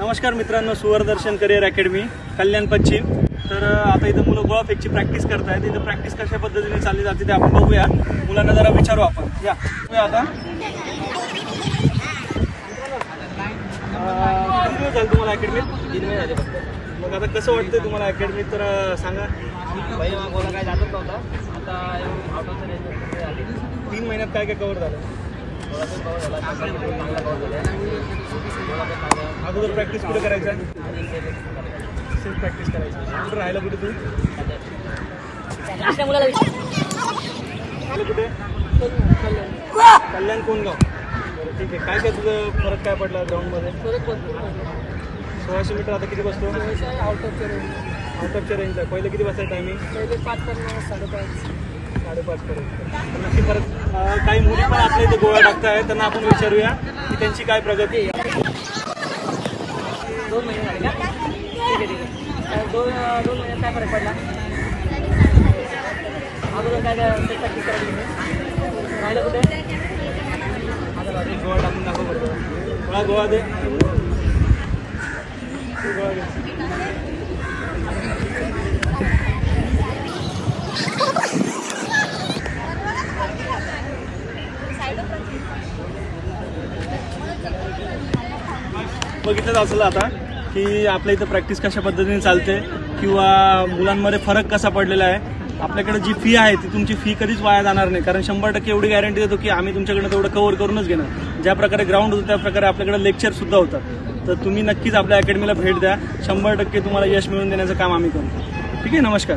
नमस्कार मित्रांनो, सुवर्णदर्शन career academy कल्याण पश्चिम। तर आता इथं मुलं गोळा फेकची प्रॅक्टिस करतायत। इथं प्रॅक्टिस कशा पद्धतीने चालली जाते ते आपण बघूया, मुलांना जरा विचारू आपण। या आता किती दिवस झाले तुम्हाला अकॅडमीत? 3 महिने झाले फक्त। मग आता कसं वाटतंय तुम्हाला अकॅडमीत, तर सांगा। पहिले मग गोळा काय जातच नव्हता, आता आउट ऑफ द रेंज 3 महिन्यात काय काय कव्हर झालं? गोळा पण कव्हर झाला, चांगला कव्हर झाला। गोळा पण चांगला। अगोदर प्रॅक्टिस कुठे करायचं? सेल्फ प्रॅक्टिस करायची। कुठे राहायला कुठे तू? अशा मुलाला कुठे? कल्याण कोणगाव। बरं ठीक आहे। काय काय तुझं फरक काय पडला ग्राउंडमध्ये? 1600 मीटर आता किती बसतो? आउट ऑफच्या रेंजला पहिले किती बसायचं टायमिंग? पहिले 5 5:30 5:30 पर्यंत नक्की फरक। काही मुली पण आपल्या इथे गोळा टाकतायत, त्यांना आपण विचारूया की त्यांची काय प्रगती आहे। 2 महिने झाले का? ठीक आहे ठीक आहे। 2 महिन्यात काय फरक पडला? अगोदर काय काय प्रॅक्टिस करायची राहिलं कुठे? आता गोळा टाकून दाखव बरं। गोळा दे, गोळा दे। बघितलं असेल आता की आपल्या इथं प्रॅक्टिस कशा पद्धतीने चालते किंवा मुलांमध्ये फरक कसा पडलेला आहे। आपल्याकडे जी फी आहे ती तुमची फी कधीच वाया जाणार नाही, कारण 100% एवढी गॅरंटी देतो की आम्ही तुमच्याकडनं तेवढं कव्हर करूनच घेणार। ज्या प्रकारे ग्राउंड होतं त्या प्रकारे आपल्याकडे लेक्चर सुद्धा होतात। तर तुम्ही नक्कीच आपल्या अकॅडमीला भेट द्या, 100% तुम्हाला यश मिळवून देण्याचं काम आम्ही करतो। ठीक आहे, नमस्कार।